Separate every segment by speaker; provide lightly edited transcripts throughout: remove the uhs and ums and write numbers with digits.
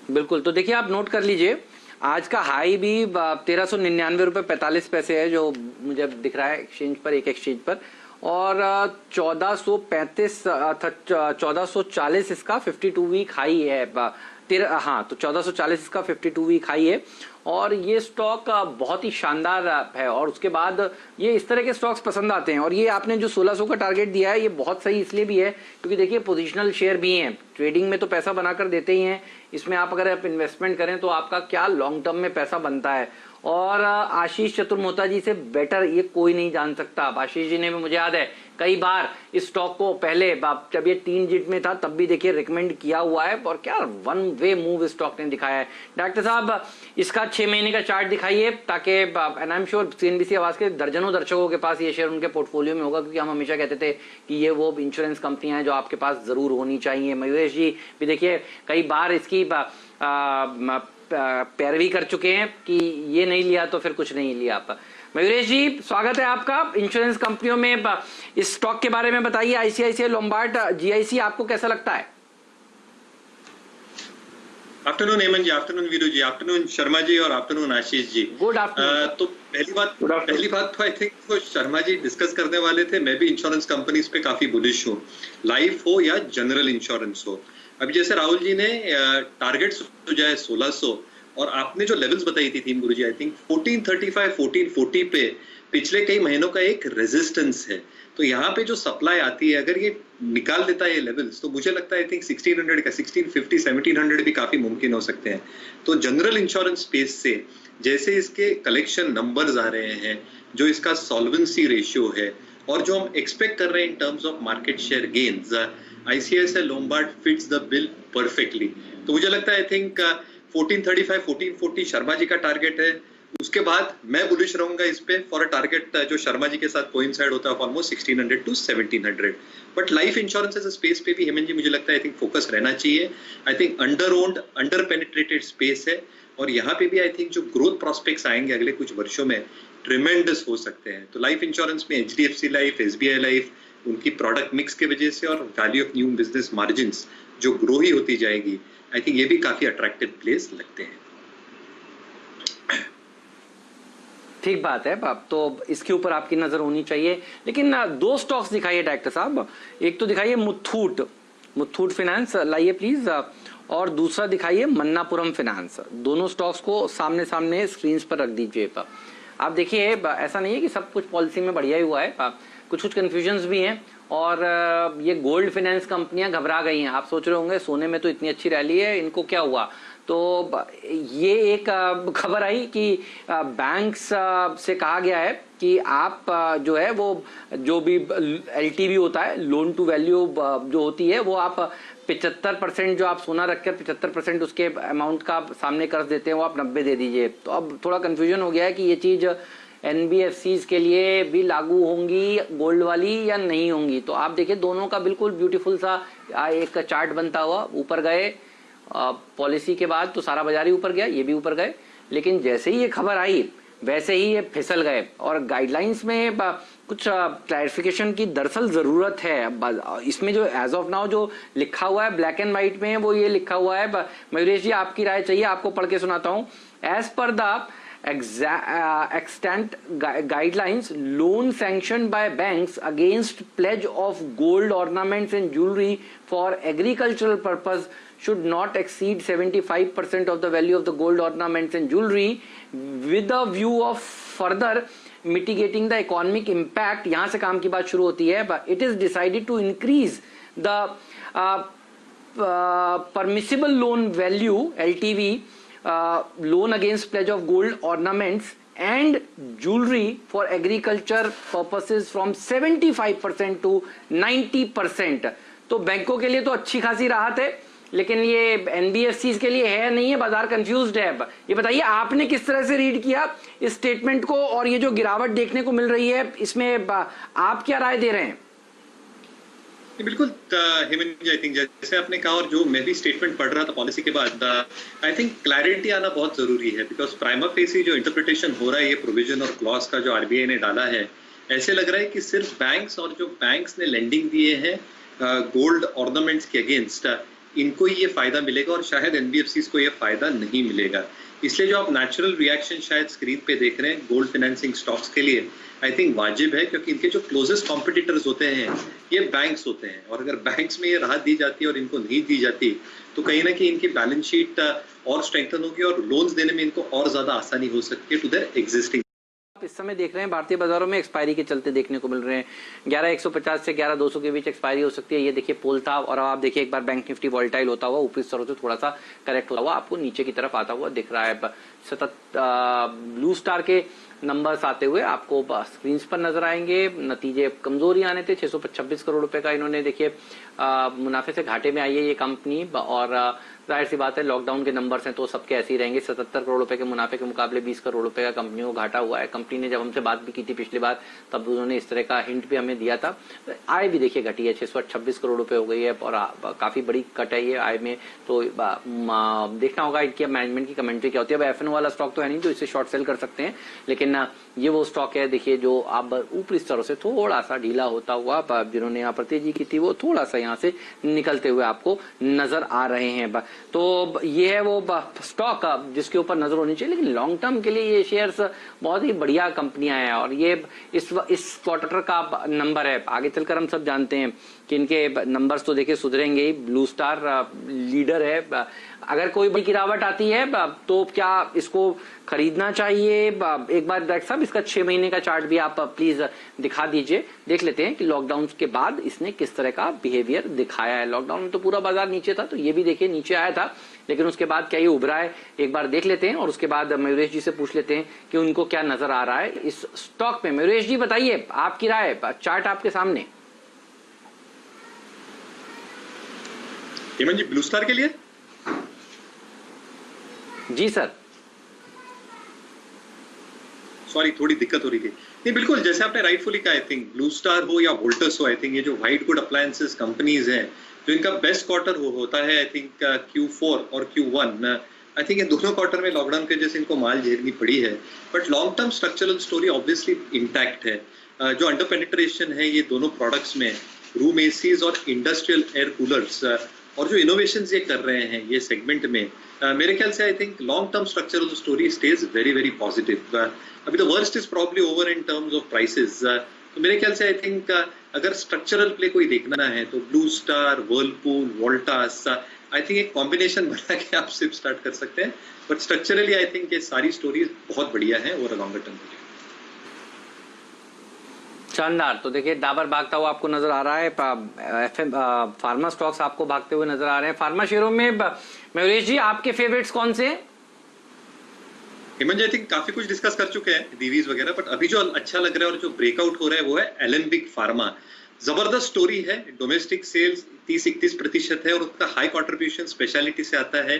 Speaker 1: बिल्कुल। तो देखिए आप नोट कर लीजिए, आज का हाई भी 1399 रुपये 45 पैसे है जो मुझे दिख रहा है एक्सचेंज पर, एक एक्सचेंज पर, और 1435 था, 1440 इसका 52 वीक हाई है। हाँ, तो 1440 इसका 52 वीक हाई है और ये स्टॉक बहुत ही शानदार है। और उसके बाद ये इस तरह के स्टॉक्स पसंद आते हैं। और ये आपने जो 1600 का टारगेट दिया है ये बहुत सही इसलिए भी है क्योंकि देखिए पोजिशनल शेयर भी हैं, ट्रेडिंग में तो पैसा बनाकर देते ही हैं, इसमें आप अगर आप इन्वेस्टमेंट करें तो आपका क्या लॉन्ग टर्म में पैसा बनता है। और आशीष चतुर्मोता जी से बेटर ये कोई नहीं जान सकता। आशीष जी ने भी, मुझे याद है, कई बार इस स्टॉक को पहले जब ये 3 डिजिट में था तब भी देखिए रिकमेंड किया हुआ है और क्या वन वे मूव स्टॉक ने दिखाया है। डॉक्टर साहब इसका 6 महीने का चार्ट दिखाइए ताकि, and I am sure CNBC आवाज के दर्जनों दर्शकों के पास ये शेयर उनके पोर्टफोलियो में होगा, क्योंकि हम हमेशा कहते थे कि ये वो इंश्योरेंस कंपनियां हैं जो आपके पास जरूर होनी चाहिए। मयूरेश जी भी देखिए कई बार इसकी पैरवी कर चुके हैं कि ये नहीं लिया तो फिर कुछ नहीं लिया। आप मयूरेश जी स्वागत है आपका। इंश्योरेंस कंपनियों में इस स्टॉक के बारे में बताइए, आईसीआईसीआई लोम्बार्ड जीआईसी आपको कैसा लगता है?
Speaker 2: Afternoon Hemant ji, afternoon Veeru ji, afternoon Sharma ji और afternoon Ashish ji.
Speaker 1: Good afternoon.
Speaker 2: तो पहली बात तो आई थिंक वो शर्मा जी डिस्कस करने वाले थे। मैं भी इंश्योरेंस कंपनीज पे काफी बुलिश हूँ, लाइफ हो या जनरल इंश्योरेंस हो। अभी जैसे राहुल जी ने टारगेट जो है 1600 और आपने जो लेवल्स बताई थी theme Guru ji, I think 1435 1440 पे पिछले कई महीनों का एक रेजिस्टेंस है। तो यहाँ पे जो सप्लाई आती है अगर ये निकाल देता है ये लेवल्स तो मुझे लगता है आई थिंक 1600 का 1650 1700 भी काफी मुमकिन हो सकते हैं। तो जनरल इंश्योरेंस स्पेस से जैसे इसके कलेक्शन नंबर्स आ रहे हैं, जो इसका सॉल्वेंसी रेशियो है और जो हम एक्सपेक्ट कर रहे हैं इन terms of market share gains, ICICI Lombard fits the bill perfectly. तो मुझे लगता है आई थिंक 1435 1440 शर्मा जी का टारगेट है। उसके बाद मैं बुलिश रहूंगा इस पे फॉर अ टारगेट जो शर्मा जी के साथ कोइंसाइड होता है almost 1600 to 1700। But life insurance as a space पे भी हेमंत जी मुझे लगता है आई थिंक फोकस रहना चाहिए। I think under owned, under penetrated space है और यहाँ पे भी आई थिंक जो ग्रोथ प्रोस्पेक्ट्स आएंगे अगले कुछ वर्षों में ट्रिमेंडस हो सकते हैं। तो लाइफ इंश्योरेंस में एचडीएफसी लाइफ, एसबीआई लाइफ, उनकी प्रोडक्ट मिक्स के वजह से और value of new business margins जो ग्रो ही होती जाएगी, आई थिंक ये भी काफी अट्रैक्टिव प्लेस लगते हैं।
Speaker 1: ठीक बात है, अब तो इसके ऊपर आपकी नजर होनी चाहिए। लेकिन 2 स्टॉक्स दिखाइए डायरेक्टर साहब। एक तो दिखाइए मुथूट फाइनेंस लाइए प्लीज, और दूसरा दिखाइए मन्नापुरम फाइनेंस। दोनों स्टॉक्स को सामने सामने स्क्रीन पर रख दीजिए। आप देखिए ऐसा नहीं है कि सब कुछ पॉलिसी में बढ़िया ही हुआ है, कुछ कंफ्यूजन्स भी हैं। और ये गोल्ड फाइनेंस कंपनियां घबरा गई हैं। आप सोच रहे होंगे सोने में तो इतनी अच्छी रैली है, इनको क्या हुआ? तो ये एक खबर आई कि बैंक्स से कहा गया है कि आप जो है वो जो भी एलटीवी होता है, लोन टू वैल्यू जो होती है, वो आप 75% जो आप सोना रखकर 75% उसके अमाउंट का सामने कर्ज देते हैं वो आप 90 दे दीजिए। तो अब थोड़ा कंफ्यूजन हो गया है कि ये चीज़ एनबीएफसीज के लिए भी लागू होंगी गोल्ड वाली या नहीं होंगी। तो आप देखिए दोनों का बिल्कुल ब्यूटीफुल सा एक चार्ट बनता हुआ ऊपर गए। पॉलिसी के बाद तो सारा बाजार ही ऊपर गया, ये भी ऊपर गए, लेकिन जैसे ही ये खबर आई वैसे ही ये फिसल गए। और गाइडलाइंस में कुछ क्लैरिफिकेशन की दरअसल जरूरत है। इसमें जो एज ऑफ नाउ जो लिखा हुआ है ब्लैक एंड व्हाइट में, वो ये लिखा हुआ है, मयूरेश जी आपकी राय चाहिए, आपको पढ़ के सुनाता हूँ। As per the extant guidelines, loan sanctioned by banks against pledge of gold ornaments and jewelry for agricultural purpose should not exceed 75% of the value of the gold ornaments and jewelry, with a view of further mitigating the economic impact. यहाँ से काम की बात शुरू होती है। It is decided to increase the permissible loan value (LTV) loan against pledge of gold ornaments and jewelry for agriculture purposes from 75% to 90%। तो बैंकों के लिए तो अच्छी खासी राहत है, लेकिन ये एनबीएफसी के लिए है नहीं है, बाजार कंफ्यूज्ड है। ये बताइए आपने किस तरह से रीड किया इस स्टेटमेंट को, और ये जो गिरावट देखने को मिल रही है इसमें आप क्या राय दे रहे हैं?
Speaker 2: बिल्कुल हेमंत जी, आई थिंक जैसे आपने कहा और जो मैं भी स्टेटमेंट पढ़ रहा था पॉलिसी के बाद, आई थिंक क्लैरिटी आना बहुत जरूरी है। बिकॉज प्राइमा फेसी जो इंटरप्रिटेशन हो रहा है ये प्रोविजन और क्लॉज का जो आरबीआई ने डाला है, ऐसे लग रहा है कि सिर्फ बैंक्स और जो बैंक्स ने लेंडिंग दिए हैं गोल्ड ऑर्नामेंट्स के अगेंस्ट, इनको ही ये फायदा मिलेगा और शायद एनबीएफसीज को ये फायदा नहीं मिलेगा। इसलिए जो आप नेचुरल रिएक्शन शायद स्क्रीन पे देख रहे हैं गोल्ड फाइनेंसिंग स्टॉक्स के लिए, आई थिंक वाजिब है, क्योंकि इनके जो क्लोजेस्ट कॉम्पिटिटर्स होते हैं ये बैंक्स होते हैं, और अगर बैंक्स में ये राहत दी जाती है और इनको नहीं दी जाती तो कहीं ना कहीं इनकी बैलेंस शीट और स्ट्रेंथन होगी और लोन्स देने में इनको और ज्यादा आसानी हो सकती है टू देयर एग्जिस्टिंग।
Speaker 1: आप इस समय देख रहे हैं भारतीय बाजारों में एक्सपायरी के चलते देखने को मिल रहे हैं 11,150 से 11,200 के बीच एक्सपायरी हो सकती है। ये देखिए पोल था, और अब आप देखिए एक बार बैंक निफ्टी वॉल्टाइल होता हुआ ऊपरी स्तरों से थोड़ा सा करेक्ट होता हुआ आपको नीचे की तरफ आता हुआ दिख रहा है। सतत ब्लू स्टार के नंबर्स आते हुए आपको स्क्रीन पर नजर आएंगे। नतीजे कमजोरी आने थे, 626 करोड़ रुपए का इन्होंने देखिए मुनाफे से घाटे में आई है ये कंपनी, और जाहिर सी बात है लॉकडाउन के नंबर्स हैं तो सबके ऐसे ही रहेंगे। 77 करोड़ रुपए के मुनाफे के मुकाबले 20 करोड़ रुपए का कंपनी को घाटा हुआ है। कंपनी ने जब हमसे बात भी की थी पिछली बार तब उन्होंने इस तरह का हिंट भी हमें दिया था। आय भी देखिए घटी है, 626 करोड़ रुपए हो गई है, और काफी बड़ी कट है ये आय में। तो देखना होगा इनकी मैनेजमेंट की कमेंट्री क्या होती है। अब एफएनओ वाला स्टॉक तो है नहीं तो इसे शॉर्ट सेल कर सकते हैं, लेकिन ये वो स्टॉक है देखिए जो आप ऊपरी स्तरों से थोड़ा सा ढीला होता हुआ, जिन्होंने यहाँ पर तेजी की थी वो थोड़ा सा यहाँ से निकलते हुए आपको नजर आ रहे हैं। तो ये है वो स्टॉक जिसके ऊपर नजर होनी चाहिए, लेकिन लॉन्ग टर्म के लिए ये शेयर्स बहुत ही बढ़िया कंपनियां हैं, और ये इस क्वार्टर का नंबर है। आगे चलकर हम सब जानते हैं कि इनके नंबर्स तो देखिए सुधरेंगे ही। ब्लू स्टार लीडर है। अगर कोई बड़ी गिरावट आती है तो क्या इसको खरीदना चाहिए? एक बार डायरेक्टर साहब इसका 6 महीने का चार्ट भी आप प्लीज दिखा दीजिए, देख लेते हैं कि लॉकडाउन के बाद इसने किस तरह का बिहेवियर दिखाया है। लॉकडाउन में तो पूरा बाजार नीचे था, तो ये भी देखिए नीचे आया था, लेकिन उसके बाद क्या ये उभरा है एक बार देख लेते हैं, और उसके बाद मयूरेश जी से पूछ लेते हैं कि उनको क्या नजर आ रहा है इस स्टॉक में। मयूरेश जी बताइए आपकी राय, चार्ट आपके सामने।
Speaker 2: हेमंत जी ब्लू स्टार के लिए
Speaker 1: जी सर।
Speaker 2: सॉरी थोड़ी दिक्कत हो रही थी। नहीं बिल्कुल जैसे आपने राइटफुली कहा, आई थिंक ब्लू स्टार हो या वोल्टस हो, आई थिंक ये जो व्हाइट गुड अप्लायंसेस कंपनीज हैं जो इनका बेस्ट क्वार्टर होता है आई थिंक Q4 और Q1, आई थिंक ये दोनों क्वार्टर में लॉकडाउन के वजह से इनको माल झेलनी पड़ी है, but long term structural story obviously intact है। जो अंडर पेनिट्रेशन है ये दोनों प्रोडक्ट्स में, रूम एसीज और इंडस्ट्रियल एयर कूलर्स, और जो इनोवेशंस ये कर रहे हैं ये सेगमेंट में, मेरे ख्याल से I think long term structural story stage very very positive. अभी the worst is probably over in terms of prices, तो मेरे ख्याल से आई थिंक अगर स्ट्रक्चरल प्ले कोई देखना है तो Blue Star, Whirlpool, Voltas, I think एक कॉम्बिनेशन बना के आप सिर्फ स्टार्ट कर सकते हैं, बट स्ट्रक्चरली आई थिंक ये सारी स्टोरीज बहुत बढ़िया है ओवर अ लॉन्गर टर्म।
Speaker 1: शानदार। तो देखिए डाबर भागता हुआ आपको नजर आ रहा है, फार्मा स्टॉक्स आपको भागते हुए नजर आ रहे हैं। फार्मा शेयरों में मयूरेश जी आपके फेवरेट्स कौन से हैं?
Speaker 2: हेमंत जी आई थिंक काफी कुछ डिस्कस कर चुके हैं दीवीज वगैरह, बट अभी जो अच्छा लग रहा है और जो ब्रेकआउट हो रहा है वो है एलेम्बिक फार्मा। जबरदस्त स्टोरी है, डोमेस्टिक सेल्स 30-31% है और उसका हाई कंट्रीब्यूशन स्पेशलिटी से आता है,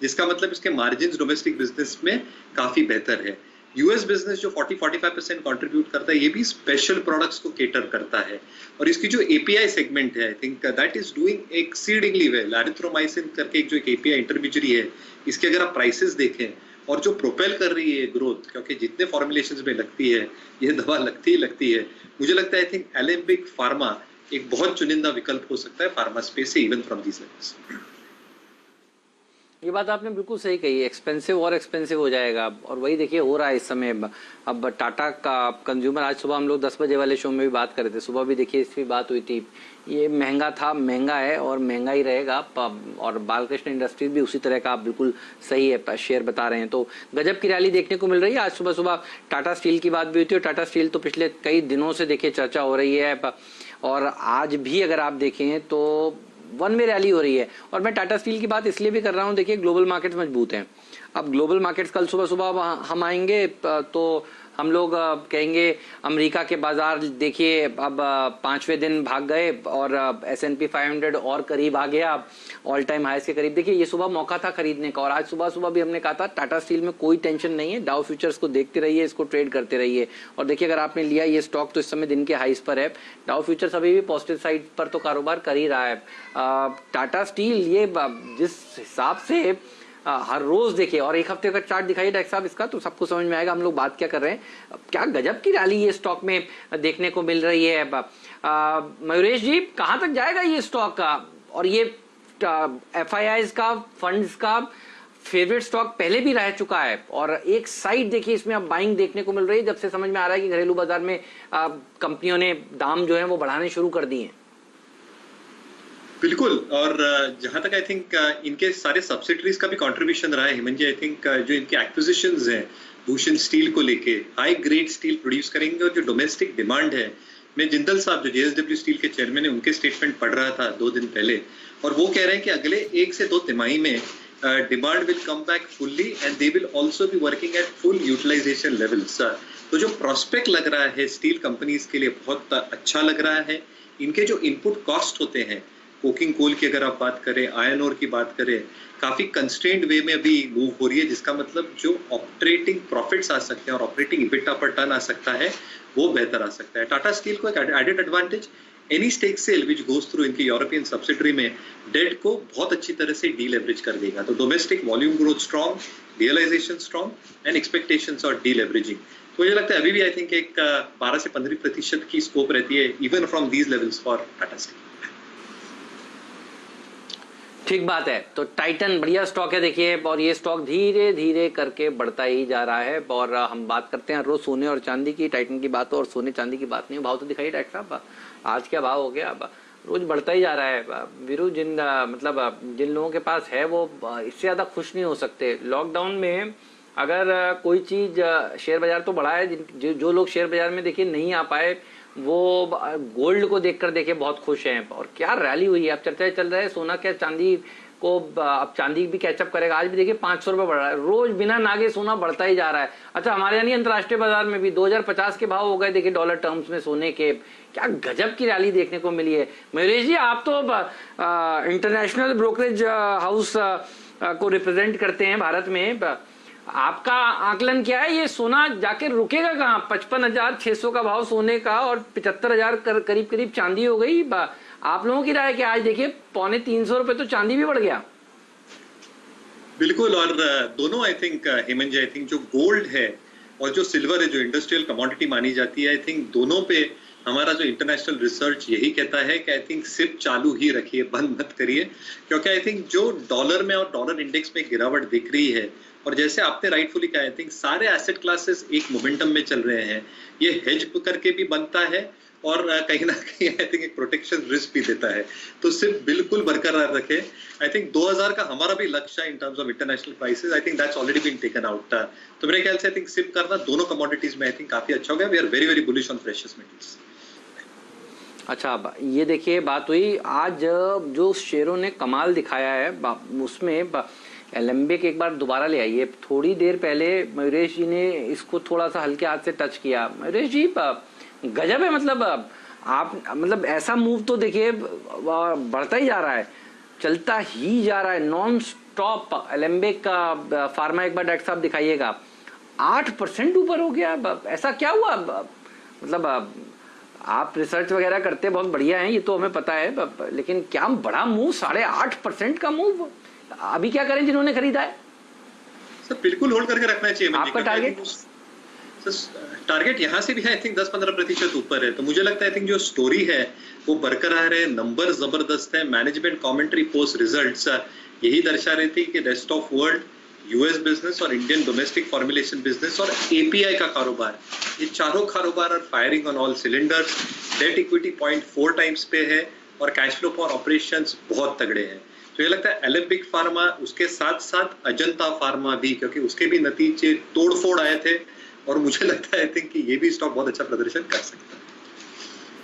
Speaker 2: जिसका मतलब इसके मार्जिन डोमेस्टिक बिजनेस में काफी बेहतर है। यूएस बिजनेस जो 40-45% कंट्रीब्यूट करता है ये भी स्पेशल प्रोडक्ट्स को केटर करता है, और इसकी जो एपीआई सेगमेंट है I think that is doing exceedingly well. Erythromycin करके एक जो एक एपीआई इंटरमीडिएरी है, इसके अगर आप प्राइसेस देखें और जो प्रोपेल कर रही है ग्रोथ, क्योंकि जितने फॉर्मुलेशंस में लगती है ये दवा लगती है, मुझे लगता है आई थिंक एलेम्बिक फार्मा एक बहुत चुनिंदा विकल्प हो सकता है फार्मा स्पेस से इवन फ्रॉम दीस लेवल्स।
Speaker 1: ये बात आपने बिल्कुल सही कही, एक्सपेंसिव और एक्सपेंसिव हो जाएगा, और वही देखिए हो रहा है इस समय। अब टाटा का कंज्यूमर, आज सुबह हम लोग 10 बजे वाले शो में भी बात कर रहे थे, सुबह भी देखिए इसकी बात हुई थी। ये महंगा था, महंगा है और महंगा ही रहेगा, और बालकृष्ण इंडस्ट्रीज भी उसी तरह का, आप बिल्कुल सही है शेयर बता रहे हैं। तो गजब की रैली देखने को मिल रही है। आज सुबह सुबह टाटा स्टील की बात भी हुई थी, और टाटा स्टील तो पिछले कई दिनों से देखिए चर्चा हो रही है, और आज भी अगर आप देखें तो वन वे रैली हो रही है। और मैं टाटा स्टील की बात इसलिए भी कर रहा हूं, देखिए ग्लोबल मार्केट्स मजबूत हैं। अब ग्लोबल मार्केट्स कल सुबह सुबह हम आएंगे तो हम लोग कहेंगे अमेरिका के बाजार देखिए अब 5वें दिन भाग गए, और S&P 500 और करीब आ गया, ऑल टाइम हाईस के करीब। देखिए ये सुबह मौका था खरीदने का, और आज सुबह सुबह भी हमने कहा था टाटा स्टील में कोई टेंशन नहीं है, डाउ फ्यूचर्स को देखते रहिए, इसको ट्रेड करते रहिए। और देखिए अगर आपने लिया ये स्टॉक तो इस समय दिन के हाईस पर है, डाउ फ्यूचर्स अभी भी पॉजिटिव साइड पर तो कारोबार कर ही रहा है। टाटा स्टील ये जिस हिसाब से हर रोज देखिए, और एक हफ्ते का चार्ट दिखाइए डायरेक्टर साहब इसका, तो सबको समझ में आएगा हम लोग बात क्या कर रहे हैं। क्या गजब की रैली ये स्टॉक में देखने को मिल रही है। मयूरेश जी कहां तक जाएगा ये स्टॉक का, और ये FIIs का, फंड्स का फेवरेट स्टॉक पहले भी रह चुका है। और एक साइड देखिए इसमें अब बाइंग देखने को मिल रही है, जब से समझ में आ रहा है कि घरेलू बाजार में कंपनियों ने दाम जो है वो बढ़ाने शुरू कर दिए हैं।
Speaker 2: बिल्कुल। और जहां तक आई थिंक इनके सारे सब्सिडरीज का भी कंट्रीब्यूशन रहा है हेमंत जी, आई थिंक जो इनके एक्विजिशंस हैं भूषण स्टील को लेके, हाई ग्रेड स्टील प्रोड्यूस करेंगे, और जो डोमेस्टिक डिमांड है, मैं जिंदल साहब जो JSW स्टील के चेयरमैन है उनके स्टेटमेंट पढ़ रहा था 2 दिन पहले, और वो कह रहे हैं कि अगले 1 से 2 तिमाही में demand will come back fully and they will also be working at full utilization levels. तो जो प्रोस्पेक्ट लग रहा है स्टील कंपनीज के लिए बहुत अच्छा लग रहा है। इनके जो इनपुट कॉस्ट होते हैं, कोकिंग कोल की अगर आप बात करें, आयरन ओर की बात करें, काफी कंस्ट्रेंड वे में अभी मूव हो रही है, जिसका मतलब जो ऑपरेटिंग प्रॉफिट्स आ सकते हैं और ऑपरेटिंग इबिटा पर टन आ सकता है वो बेहतर आ सकता है। टाटा स्टील को एक added advantage, any stake sale which goes through इनकी यूरोपियन सब्सिडरी में डेट को बहुत अच्छी तरह से डीलेवरेज कर देगा। तो domestic volume growth strong, realization strong and expectations और डीलेवरेजिंग। तो मुझे लगता है अभी भी आई थिंक एक 12 से 15% की स्कोप रहती है even from these levels for Tata steel.
Speaker 1: ठीक बात है। तो टाइटन बढ़िया स्टॉक है देखिए, और ये स्टॉक धीरे धीरे करके बढ़ता ही जा रहा है। और हम बात करते हैं रोज सोने और चांदी की, टाइटन की बात हो और सोने चांदी की बात नहीं हो। भाव तो दिखाइए डॉक्टर साहब, आज क्या भाव हो गया? अब रोज बढ़ता ही जा रहा है। वीरू, जिन लोगों के पास है वो इससे ज्यादा खुश नहीं हो सकते। लॉकडाउन में अगर कोई चीज, शेयर बाजार तो बढ़ा है, जो लोग शेयर बाजार में देखिए नहीं आ पाए वो गोल्ड को देखकर देखिए बहुत खुश हैं। और क्या रैली हुई है, अब चर्चा चल रहा है सोना क्या चांदी को, अब चांदी भी कैचअप करेगा। आज भी देखिए 500 रुपए बढ़ रहा है, रोज बिना नागे सोना बढ़ता ही जा रहा है। अच्छा, हमारे यानी अंतर्राष्ट्रीय बाजार में भी 2050 के भाव हो गए देखिए डॉलर टर्म्स में सोने के। क्या गजब की रैली देखने को मिली है। मयूरेश जी, आप तो इंटरनेशनल ब्रोकरेज हाउस को रिप्रेजेंट करते हैं भारत में, आपका आकलन क्या है? ये सोना जाके रुकेगा कहाँ? 55,600 का भाव सोने का और 75,000 करीब करीब चांदी हो गई। आप लोगों की राय क्या? आज देखिए 250 रुपए तो चांदी भी बढ़ गया।
Speaker 2: बिल्कुल। और दोनों I think Hemant ji, I think जो गोल्ड है और जो सिल्वर है, जो इंडस्ट्रियल कमोडिटी मानी जाती है, आई थिंक दोनों पे हमारा जो इंटरनेशनल रिसर्च यही कहता है कि आई थिंक सिर्फ चालू ही रखिए, बंद मत करिए। क्योंकि आई थिंक जो डॉलर में और डॉलर इंडेक्स में गिरावट दिख रही है, और जैसे आपने राइटफुली कहा, आई थिंक सारे एसेट क्लासेस एक मोमेंटम में चल रहे हैं। ये हेज करके भी बनता है और कहीं ना कहीं आई थिंक एक प्रोटेक्शन रिस्क भी देता है। तो सिर्फ बिल्कुल बरकरार रखे। आई थिंक 2000 का हमारा भी लक्ष्य है in terms of international prices, I think that's already been taken out. तो मेरे ख्याल से आई थिंक सिप करना दोनों कमोडिटीज में आई थिंक काफी अच्छा हो गया। We are very very bullish on precious metals.
Speaker 1: अच्छा, ये देखिए बात हुई आज जो शेयरों ने कमाल दिखाया है उसमें एलेम्बिक एक बार दोबारा ले आइए। थोड़ी देर पहले मयूरेश जी ने इसको थोड़ा सा हल्के हाथ से टच किया। मयूरेश जी गजब है, मतलब ऐसा मूव तो देखिए बढ़ता ही जा रहा है, चलता ही जा रहा है नॉन स्टॉप। एलेम्बिक का फार्मा एक बार डॉक्टर साहब दिखाइएगा, 8% ऊपर हो गया। ऐसा क्या हुआ? मतलब आप रिसर्च वगैरह करते बहुत बढ़िया हैं, ये तो हमें पता है, लेकिन क्या बड़ा मूव, 8.5% का मूव। अभी क्या करें जिन्होंने खरीदा है?
Speaker 2: सर बिल्कुल होल्ड करके रखना चाहिए।
Speaker 1: आपका टारगेट?
Speaker 2: टारगेट यहाँ से भी आई थिंक 10-15% ऊपर है। तो मुझे लगता है आई थिंक जो स्टोरी है वो बरकरार है, नंबर जबरदस्त है। मैनेजमेंट कमेंट्री पोस्ट रिजल्ट्स यही दर्शा रही थी कि rest of world, US business और इंडियन डोमेस्टिक फॉर्मुलेशन बिजनेस और एपीआई का कारोबार, ये चारों कारोबार are firing on all cylinders. Debt equity 0.4 times पे है और कैश फ्लो फॉर ऑपरेशंस बहुत तगड़े हैं। तो ये लगता है एलेम्बिक फार्मा, उसके साथ साथ अजंता फार्मा भी, क्योंकि उसके भी नतीजे तोड़फोड़ आए थे, और मुझे लगता है आई थिंक कि ये भी स्टॉक बहुत अच्छा प्रदर्शन कर सकता है।